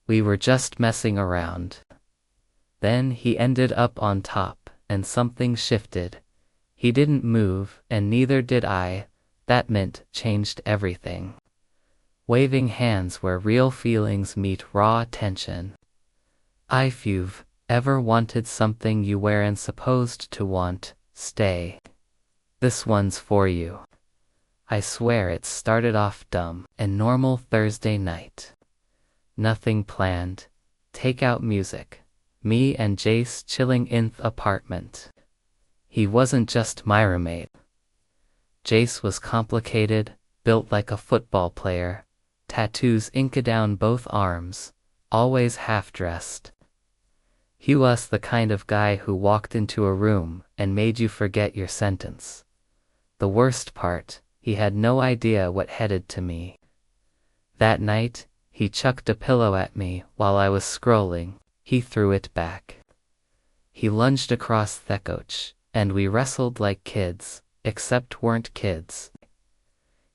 We were just messing around. Then he ended up on top, and something shifted. He didn't move, and neither did I. That meant changed everything. Waving hands where real feelings meet raw tension. If you've ever wanted something you weren't supposed to want, stay. This one's for you. I swear it started off dumb and normal Thursday night. Nothing planned. Takeout music. Me and Jace chilling in the apartment. He wasn't just my roommate. Jace was complicated, built like a football player, tattoos inked down both arms, always half-dressed. He was the kind of guy who walked into a room and made you forget your sentence. The worst part, he had no idea what headed to me. That night, he chucked a pillow at me while I was scrolling. He threw it back. He lunged across the couch, and we wrestled like kids, except weren't kids.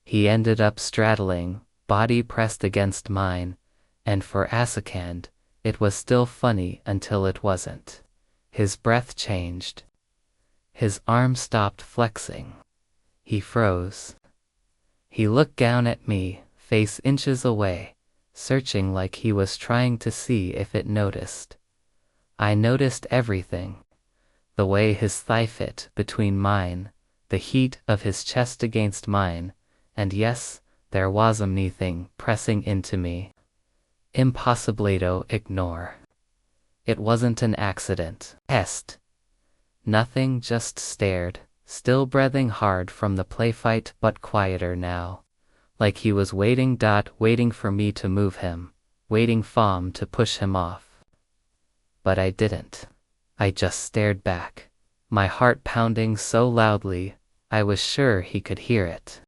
He ended up straddling, body pressed against mine, and for a second, it was still funny until it wasn't. His breath changed. His arm stopped flexing. He froze. He looked down at me, face inches away, searching like he was trying to see if it noticed. I noticed everything. The way his thigh fit between mine, the heat of his chest against mine, and yes, there was something pressing into me. Impossible to ignore. It wasn't an accident. Nothing, just stared, still breathing hard from the play fight but quieter now. Like he was waiting for me to move him, waiting to push him off. But I didn't. I just stared back, my heart pounding so loudly, I was sure he could hear it.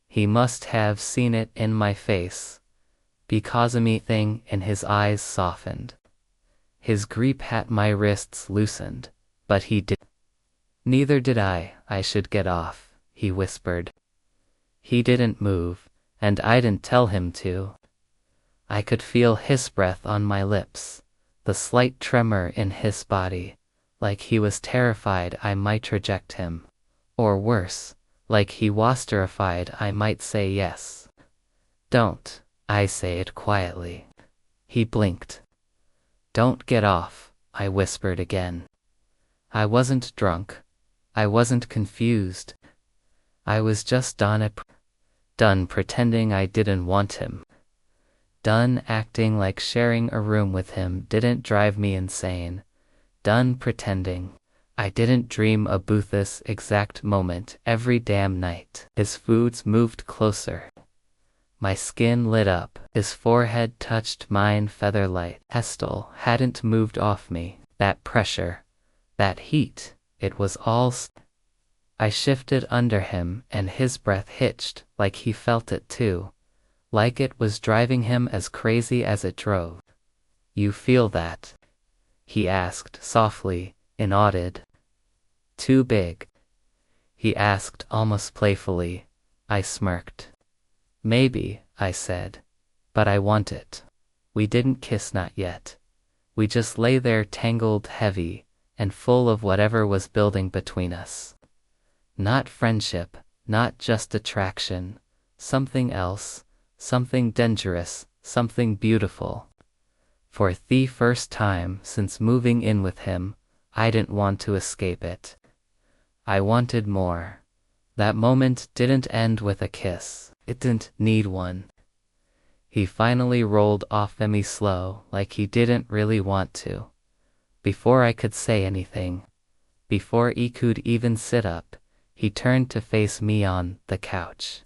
He must have seen it in my face, because anything in his eyes softened. His grip at my wrists loosened, but he did. Neither did I should get off, he whispered. He didn't move, and I didn't tell him to. I could feel his breath on my lips, the slight tremor in his body, like he was terrified I might reject him. Or worse, like he was terrified I might say yes. Don't, I say it quietly. He blinked. Don't get off, I whispered again. I wasn't drunk. I wasn't confused. I was just done pretending I didn't want him. Done acting like sharing a room with him didn't drive me insane. Done pretending I didn't dream about this exact moment every damn night. His foods moved closer. My skin lit up. His forehead touched mine feather-light. Hestel hadn't moved off me. That pressure, that heat, it was all. I shifted under him and his breath hitched like he felt it too. Like it was driving him as crazy as it drove. You feel that? He asked softly, inaudid. Too big? He asked almost playfully. I smirked. Maybe, I said. But I want it. We didn't kiss, not yet. We just lay there tangled, heavy, and full of whatever was building between us. Not friendship, not just attraction. Something else, something dangerous, something beautiful. For the first time since moving in with him, I didn't want to escape it. I wanted more. That moment didn't end with a kiss. It didn't need one. He finally rolled off me slow, like he didn't really want to. Before I could say anything, before he could even sit up, he turned to face me on the couch.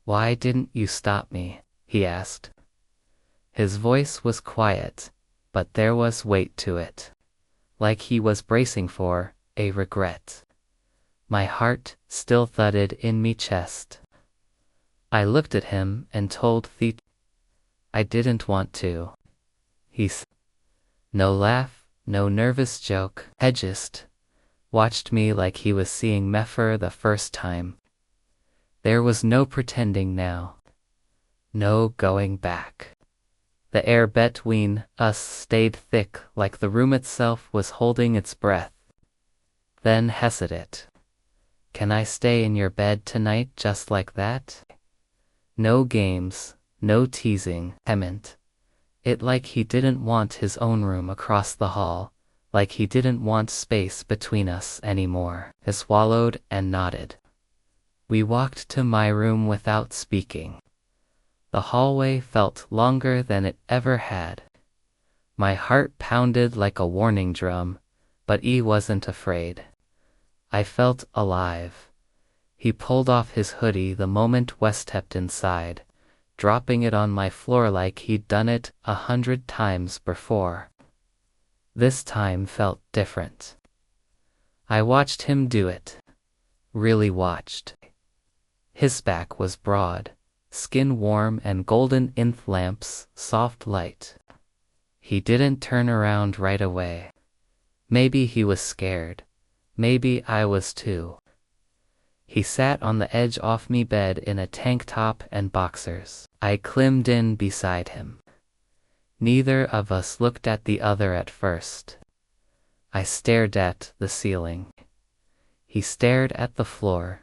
Why didn't you stop me? He asked. His voice was quiet, but there was weight to it. Like he was bracing for a regret. My heart still thudded in me chest. I looked at him and told I didn't want to. He said. No laugh, no nervous joke. He just watched me like he was seeing me for the first time. There was no pretending now. No going back. The air between us stayed thick like the room itself was holding its breath. Then hesitated. Can I stay in your bed tonight just like that? No games, no teasing, hement. It like he didn't want his own room across the hall, like he didn't want space between us anymore. He swallowed and nodded. We walked to my room without speaking. The hallway felt longer than it ever had. My heart pounded like a warning drum, but he wasn't afraid. I felt alive. He pulled off his hoodie the moment we stepped inside, dropping it on my floor like he'd done it 100 times before. This time felt different. I watched him do it. Really watched. His back was broad, skin warm and golden in lamp's soft light. He didn't turn around right away. Maybe he was scared. Maybe I was too. He sat on the edge of me bed in a tank top and boxers. I climbed in beside him. Neither of us looked at the other at first. I stared at the ceiling. He stared at the floor.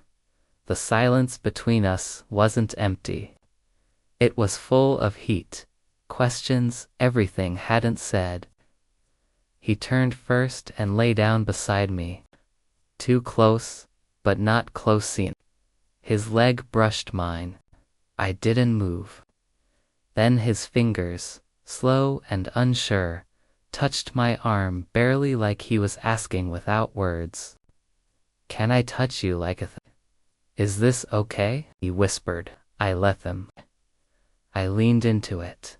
The silence between us wasn't empty. It was full of heat, questions, everything hadn't said. He turned first and lay down beside me. Too close, but not close enough. His leg brushed mine. I didn't move. Then his fingers, slow and unsure, touched my arm barely like he was asking without words. Can I touch you like a Is this okay? He whispered. I let him. I leaned into it.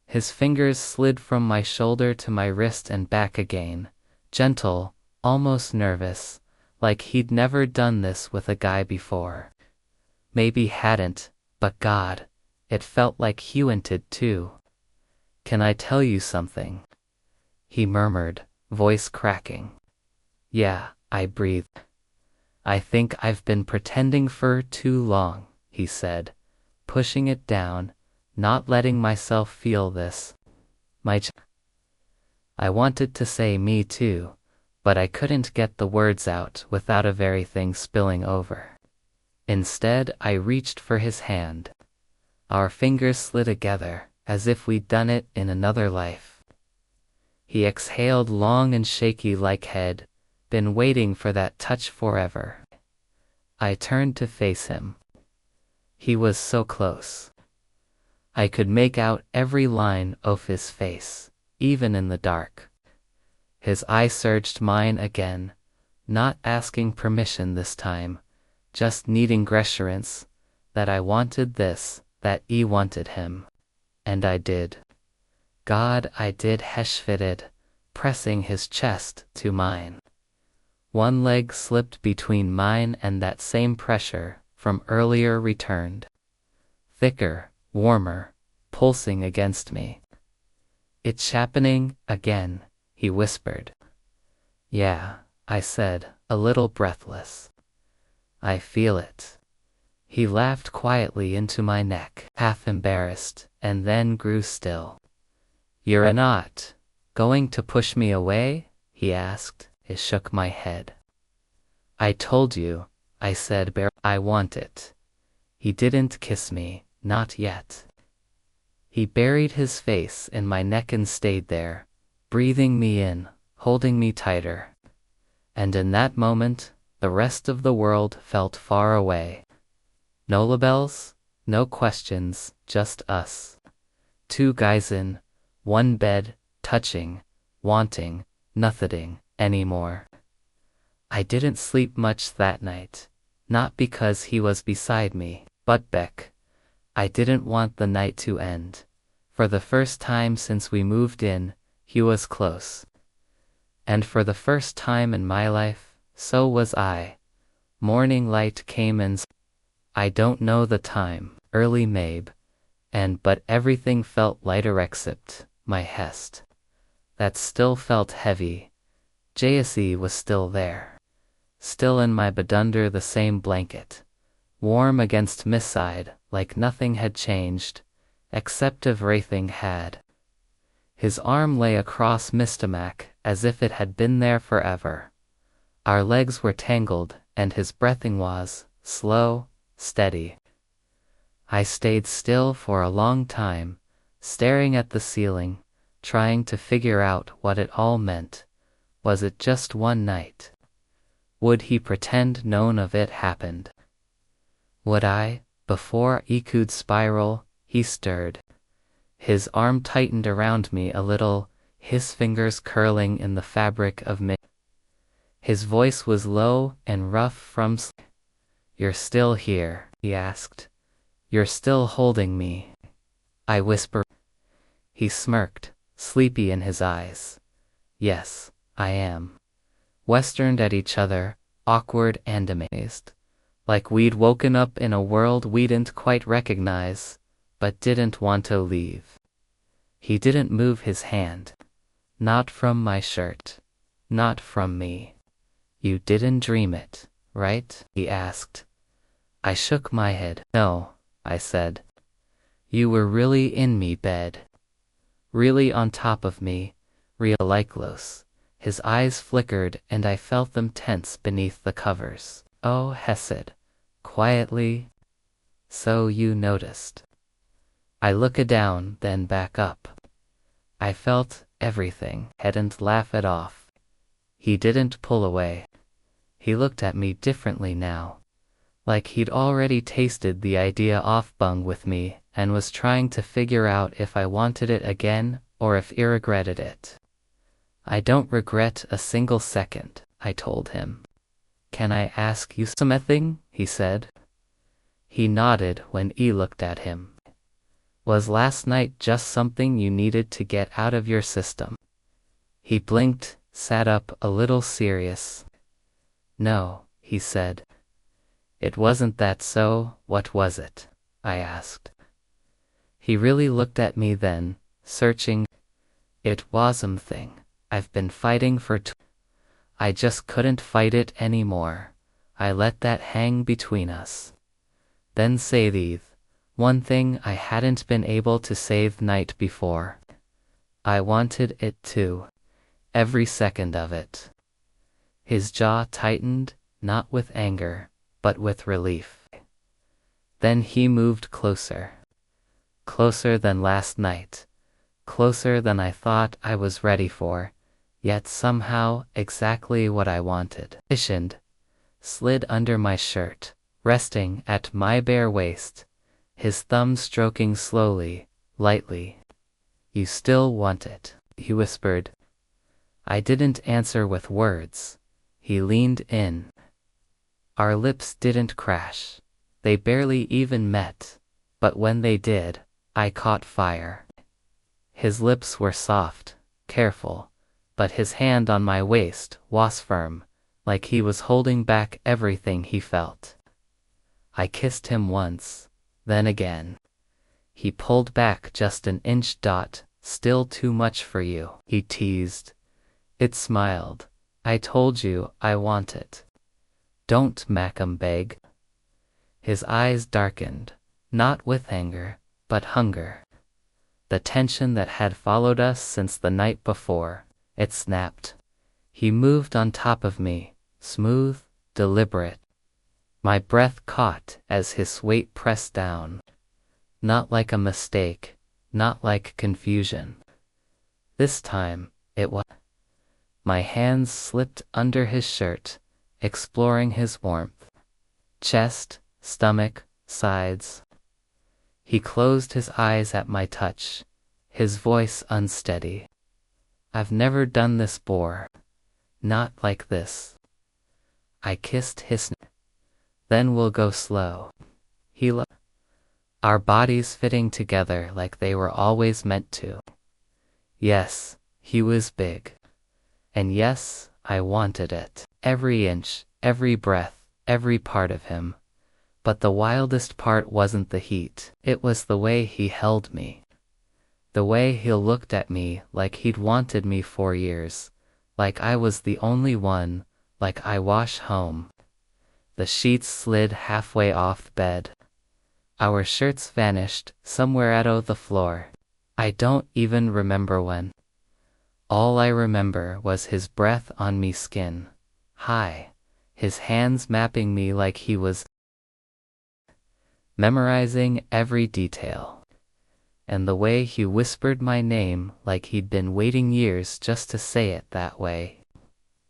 His fingers slid from my shoulder to my wrist and back again, gentle, almost nervous, like he'd never done this with a guy before. Maybe hadn't, but God, it felt like he wanted too. Can I tell you something? He murmured, voice cracking. Yeah, I breathed. I think I've been pretending for too long, he said, pushing it down, not letting myself feel this. I wanted to say me too, but I couldn't get the words out without a very thing spilling over. Instead, I reached for his hand. Our fingers slid together, as if we'd done it in another life. He exhaled long and shaky like head, been waiting for that touch forever. I turned to face him. He was so close. I could make out every line of his face, even in the dark. His eye searched mine again, not asking permission this time, just needing reassurance that I wanted this, that he wanted him. And I did. God, I did. Heshfitted, pressing his chest to mine. One leg slipped between mine and that same pressure from earlier returned. Thicker, warmer, pulsing against me. It's happening again, he whispered. Yeah, I said, a little breathless. I feel it. He laughed quietly into my neck, half embarrassed, and then grew still. You're not going to push me away? He asked. It shook my head. I told you, I said I want it. He didn't kiss me, not yet. He buried his face in my neck and stayed there, breathing me in, holding me tighter. And in that moment, the rest of the world felt far away. No labels, no questions, just us. Two guys in one bed, touching, wanting, nothing anymore. I didn't sleep much that night, not because he was beside me, but I didn't want the night to end. For the first time since we moved in, he was close. And for the first time in my life, so was I. Morning light came and I don't know the time, early maybe, but everything felt lighter except my hest. That still felt heavy. JSE was still there. Still in my bed under the same blanket. Warm against my side, like nothing had changed, except if Wraithing had. His arm lay across Mistamak as if it had been there forever. Our legs were tangled, and his breathing was slow, steady. I stayed still for a long time, staring at the ceiling, trying to figure out what it all meant. Was it just one night? Would he pretend none of it happened? Would I, before I could spiral? He stirred. His arm tightened around me a little, his fingers curling in the fabric of me. His voice was low and rough from sleep. "You're still here?" he asked. "You're still holding me?" I whispered. He smirked, sleepy in his eyes. "Yes, I am." Westerned at each other, awkward and amazed. Like we'd woken up in a world we didn't quite recognize, but didn't want to leave. He didn't move his hand. Not from my shirt. Not from me. "You didn't dream it, right?" he asked. I shook my head. "No," I said. "You were really in me bed. Really on top of me, real like close." His eyes flickered and I felt them tense beneath the covers. "Oh, Hesed," quietly. "So you noticed." I looked down, then back up. I felt everything. Hadn't laughed it off. He didn't pull away. He looked at me differently now. Like he'd already tasted the idea off bung with me and was trying to figure out if I wanted it again or if I regretted it. "I don't regret a single second," I told him. "Can I ask you something?" he said. He nodded when I looked at him. "Was last night just something you needed to get out of your system?" He blinked, sat up a little serious. "No," he said. "It wasn't that, so what was it?" I asked. He really looked at me then, searching. "It was something I've been fighting for I just couldn't fight it anymore. I let that hang between us. Then say the one thing I hadn't been able to say the night before. I wanted it too. Every second of it." His jaw tightened, not with anger, but with relief. Then he moved closer. Closer than last night. Closer than I thought I was ready for, yet somehow exactly what I wanted. Cushioned, slid under my shirt, resting at my bare waist, his thumb stroking slowly, lightly. "You still want it," he whispered. I didn't answer with words. He leaned in. Our lips didn't crash. They barely even met, but when they did, I caught fire. His lips were soft, careful, but his hand on my waist was firm, like he was holding back everything he felt. I kissed him once, then again. He pulled back just an inch. "Still too much for you," he teased. It smiled. "I told you I want it. Don't make 'em beg." His eyes darkened, not with anger, but hunger. The tension that had followed us since the night before, it snapped. He moved on top of me, smooth, deliberate. My breath caught as his weight pressed down. Not like a mistake, not like confusion. This time, it was. My hands slipped under his shirt, exploring his warmth. Chest, stomach, sides. He closed his eyes at my touch, his voice unsteady. "I've never done this before. Not like this." I kissed his neck. "Then we'll go slow." He looked. Our bodies fitting together like they were always meant to. Yes, he was big. And yes, I wanted it. Every inch, every breath, every part of him. But the wildest part wasn't the heat. It was the way he held me. The way he looked at me like he'd wanted me for years. Like I was the only one, like I wash home. The sheets slid halfway off the bed. Our shirts vanished somewhere out the floor. I don't even remember when. All I remember was his breath on me skin. High. His hands mapping me like he was memorizing every detail. And the way he whispered my name like he'd been waiting years just to say it that way.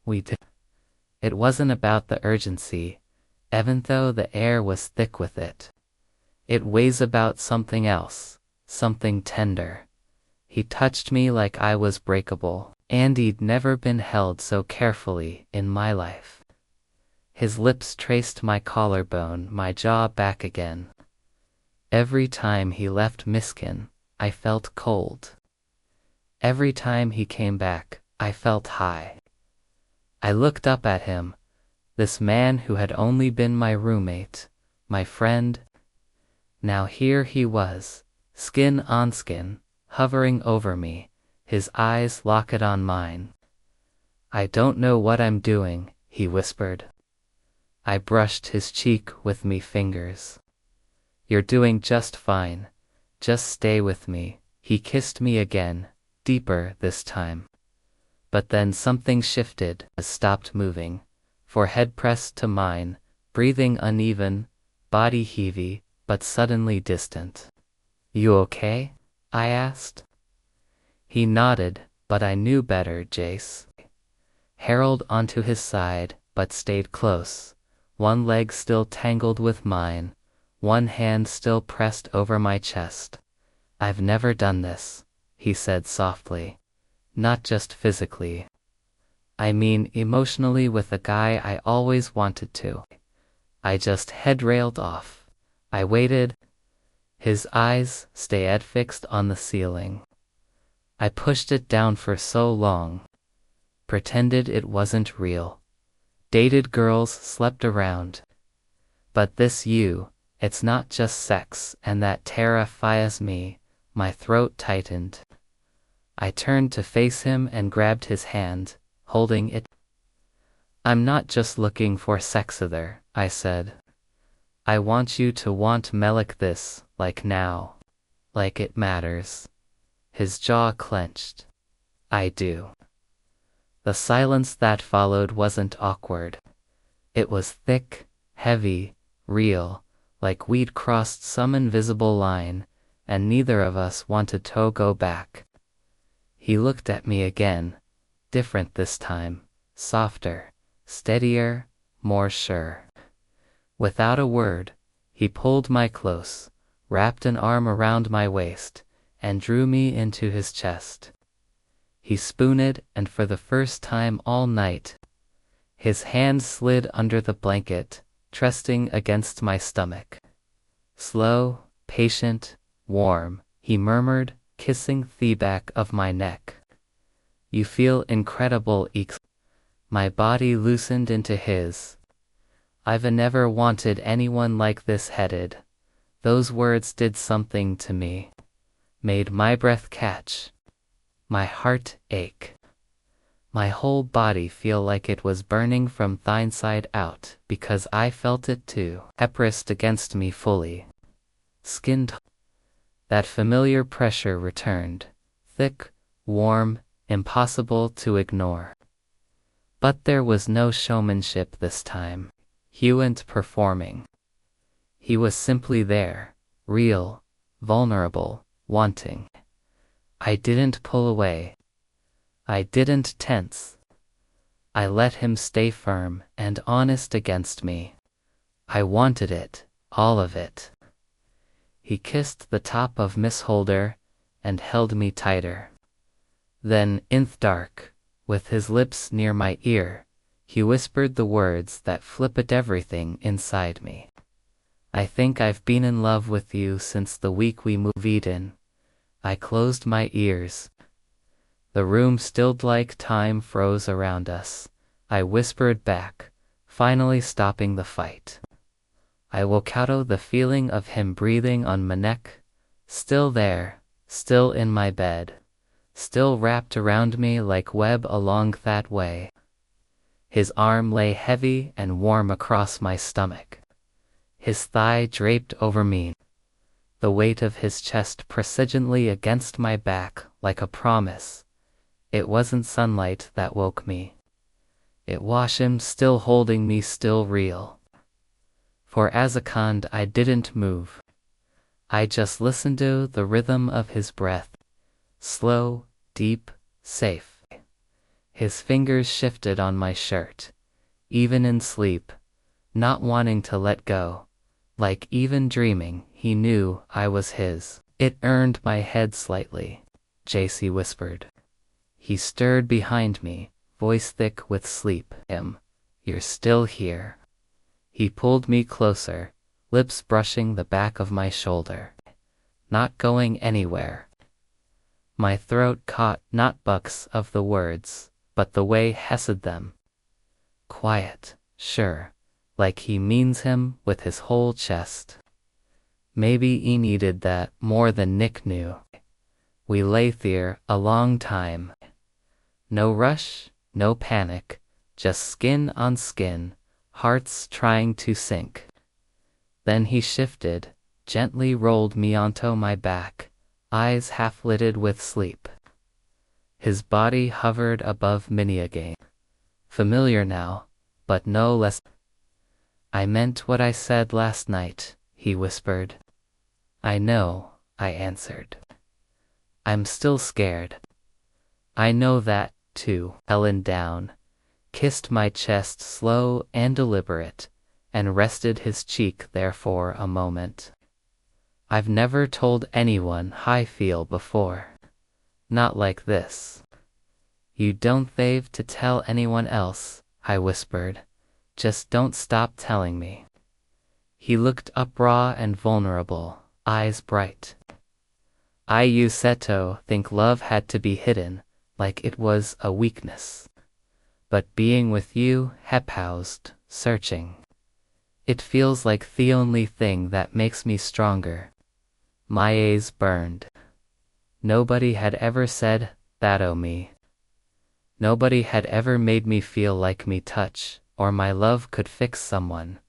It wasn't about the urgency, even though the air was thick with it. It was about something else, something tender. He touched me like I was breakable, and he'd never been held so carefully in my life. His lips traced my collarbone, my jaw back again. Every time he left Miskin, I felt cold. Every time he came back, I felt high. I looked up at him, this man who had only been my roommate, my friend. Now here he was, skin on skin, hovering over me, his eyes locked on mine. "I don't know what I'm doing," he whispered. I brushed his cheek with me fingers. "You're doing just fine. Just stay with me." He kissed me again, deeper this time. But then something shifted, stopped moving, forehead pressed to mine, breathing uneven, body heavy, but suddenly distant. "You okay?" I asked. He nodded, but I knew better, Jace. Harold onto his side, but stayed close, one leg still tangled with mine, one hand still pressed over my chest. "I've never done this," he said softly. "Not just physically. I mean emotionally with a guy I always wanted to." I just head-railed off. I waited. His eyes stayed fixed on the ceiling. I pushed it down for so long. Pretended it wasn't real. Dated girls slept around. But this it's not just sex, and that terrifies me. My throat tightened. I turned to face him and grabbed his hand, holding it. "I'm not just looking for sex either," I said. "I want you to want me like this, like now. Like it matters." His jaw clenched. "I do." The silence that followed wasn't awkward. It was thick, heavy, real, like we'd crossed some invisible line, and neither of us wanted to go back. He looked at me again, different this time, softer, steadier, more sure. Without a word, he pulled me close, wrapped an arm around my waist, and drew me into his chest. He spooned, and for the first time all night, his hand slid under the blanket, trusting against my stomach. Slow, patient, warm, he murmured, kissing the back of my neck. "You feel incredible, Eeks." My body loosened into his. "I've never wanted anyone like this headed." Those words did something to me. Made my breath catch. My heart ache. My whole body feel like it was burning from the inside out, because I felt it too. He pressed against me fully. Skin That familiar pressure returned, thick, warm, impossible to ignore. But there was no showmanship this time. He wasn't performing. He was simply there, real, vulnerable, wanting. I didn't pull away. I didn't tense. I let him stay firm and honest against me. I wanted it, all of it. He kissed the top of Miss Holder and held me tighter. Then, in the dark, with his lips near my ear, he whispered the words that flipped everything inside me. "I think I've been in love with you since the week we moved in." I closed my ears. The room stilled like time froze around us. I whispered back, finally stopping the fight. I woke out of the feeling of him breathing on my neck, still there, still in my bed, still wrapped around me like web along that way. His arm lay heavy and warm across my stomach. His thigh draped over me. the weight of his chest precisely against my back like a promise. It wasn't sunlight that woke me. It was him still holding me, still real. For as a second I didn't move. I just listened to the rhythm of his breath. Slow, deep, safe. His fingers shifted on my shirt, even in sleep, not wanting to let go. Like even dreaming, he knew I was his. It earned my head slightly, JC whispered. He stirred behind me, voice thick with sleep. You're still here. He pulled me closer, lips brushing the back of my shoulder. Not going anywhere. My throat caught not bucks of the words, but the way he said them. Quiet, sure, like he means him with his whole chest. Maybe he needed that more than Nick knew. We lay there a long time. No rush, no panic, just skin on skin, hearts trying to sync. Then he shifted, gently rolled me onto my back, eyes half-lidded with sleep. His body hovered above me again. Familiar now, but no less. I meant what I said last night, he whispered. I know, I answered. I'm still scared. I know that, too. Helen down, kissed my chest slow and deliberate, and rested his cheek there for a moment. I've never told anyone how I feel before. Not like this. You don't have to tell anyone else, I whispered. Just don't stop telling me. He looked up raw and vulnerable, eyes bright. I used to think love had to be hidden, like it was a weakness. But being with you, paused, searching. It feels like the only thing that makes me stronger. My eyes burned. Nobody had ever said that o' me. Nobody had ever made me feel like me touch, or my love could fix someone.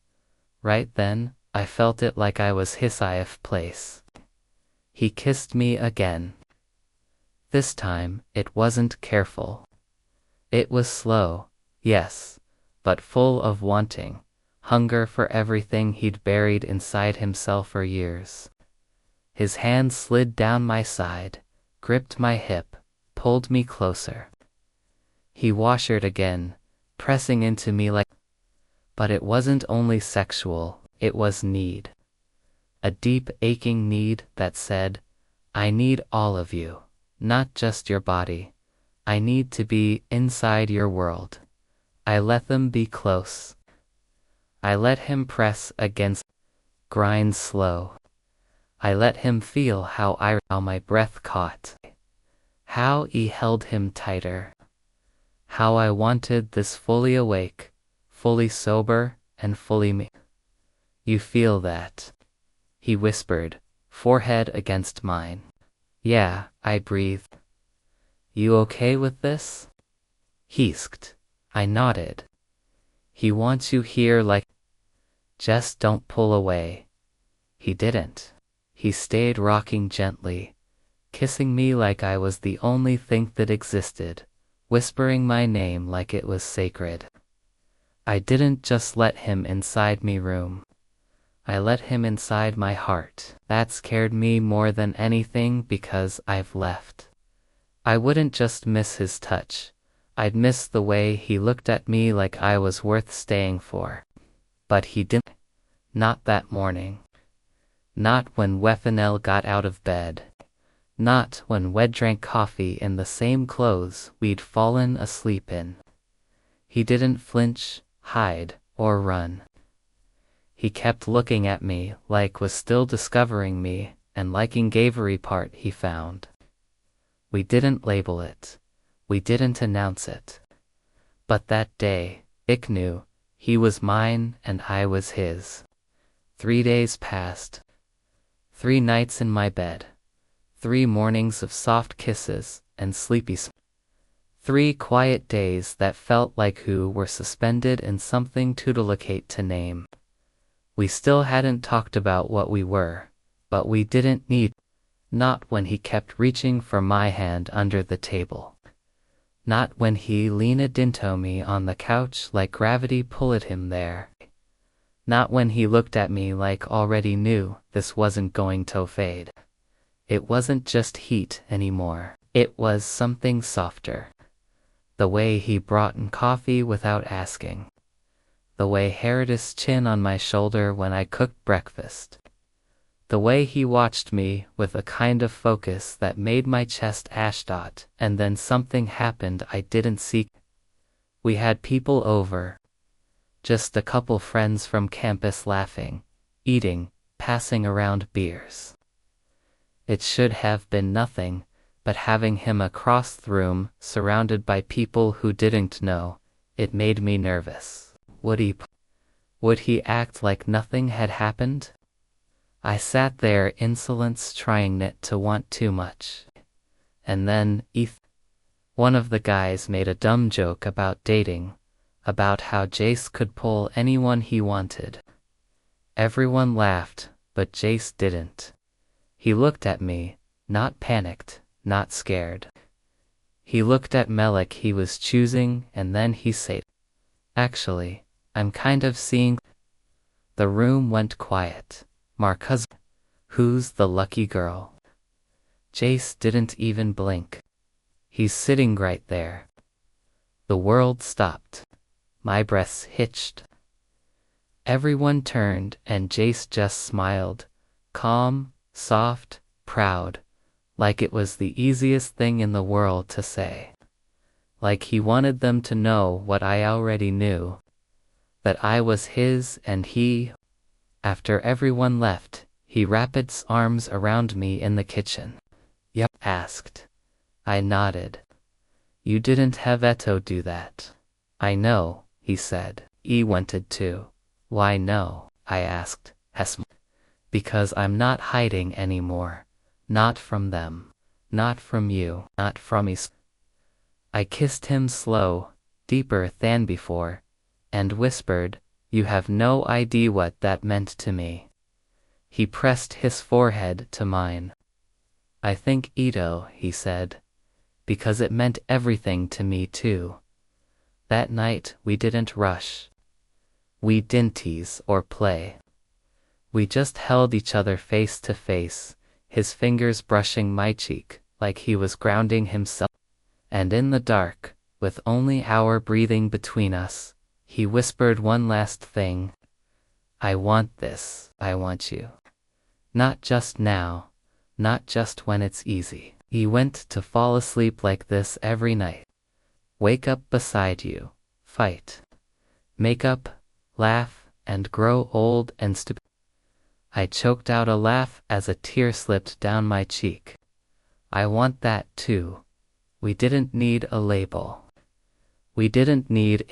Right then, I felt it like I was his safe place. He kissed me again. This time, it wasn't careful. It was slow, yes, but full of wanting, hunger for everything he'd buried inside himself for years. His hand slid down my side, gripped my hip, pulled me closer. He whispered again, pressing into me like. But it wasn't only sexual, it was need. A deep aching need that said, I need all of you, not just your body. I need to be inside your world. I let them be close. I let him press against, grind slow. I let him feel how my breath caught. How he held him tighter. How I wanted this fully awake, fully sober, and fully me. You feel that? He whispered, forehead against mine. Yeah, I breathed. You okay with this? He asked. I nodded. He wants you here like. Just don't pull away. He didn't. He stayed rocking gently, kissing me like I was the only thing that existed, whispering my name like it was sacred. I didn't just let him inside me room. I let him inside my heart. That scared me more than anything because I've left. I wouldn't just miss his touch. I'd miss the way he looked at me like I was worth staying for. But he didn't. Not that morning. Not when Wefenel got out of bed. Not when we drank coffee in the same clothes we'd fallen asleep in. He didn't flinch, hide, or run. He kept looking at me like was still discovering me and liking every part he found. We didn't label it. We didn't announce it. But that day, I knew, he was mine and I was his. 3 days passed. 3 nights in my bed. 3 mornings of soft kisses and sleepy 3 quiet days that felt like who were suspended in something too delicate to name. We still hadn't talked about what we were, but we didn't need. Not when he kept reaching for my hand under the table. Not when he leaned into me on the couch like gravity pulled him there. Not when he looked at me like already knew this wasn't going to fade. It wasn't just heat anymore. It was something softer. The way he brought in coffee without asking. The way he held his chin on my shoulder when I cooked breakfast. The way he watched me with a kind of focus that made my chest ashdot, and then something happened I didn't seek. We had people over. Just a couple friends from campus laughing, eating, passing around beers. It should have been nothing, but having him across the room, surrounded by people who didn't know, it made me nervous. Would he act like nothing had happened? I sat there, insolence trying not to want too much. And then, one of the guys made a dumb joke about dating, about how Jace could pull anyone he wanted. Everyone laughed, but Jace didn't. He looked at me, not panicked, not scared. He looked at Melik he was choosing, and then he said, "Actually, I'm kind of seeing." The room went quiet. Marcus, who's the lucky girl? Jace didn't even blink. He's sitting right there. The world stopped. My breath hitched. Everyone turned and Jace just smiled, calm, soft, proud, like it was the easiest thing in the world to say. Like he wanted them to know what I already knew, that I was his and he. After everyone left, he wrapped his arms around me in the kitchen. "Yep," asked. I nodded. "You didn't have to do that." "I know," he said. "He wanted to." "Why no?" I asked. Because I'm not hiding anymore. Not from them. Not from you. Not from me." I kissed him slow, deeper than before, and whispered, "You have no idea what that meant to me." He pressed his forehead to mine. "I think Ito," he said, "because it meant everything to me too." That night we didn't rush. We didn't tease or play. We just held each other face to face, his fingers brushing my cheek like he was grounding himself. And in the dark, with only our breathing between us, he whispered one last thing. "I want this. I want you. Not just now. Not just when it's easy." He went to fall asleep like this every night. Wake up beside you. Fight. Make up, laugh, and grow old and stupid. I choked out a laugh as a tear slipped down my cheek. I want that too. We didn't need a label. We didn't need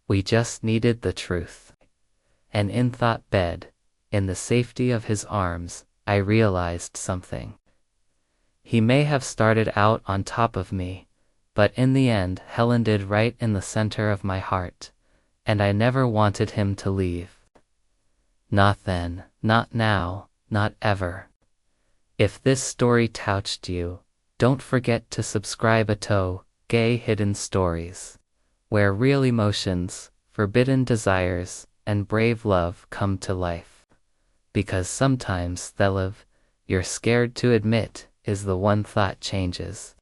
we just needed the truth. And in that bed, in the safety of his arms, I realized something. He may have started out on top of me, but in the end Helen did right in the center of my heart, and I never wanted him to leave. Not then, not now, not ever. If this story touched you, don't forget to subscribe to Gay Hidden Stories, where real emotions, forbidden desires, and brave love come to life. Because sometimes the love you're scared to admit is the one thought changes.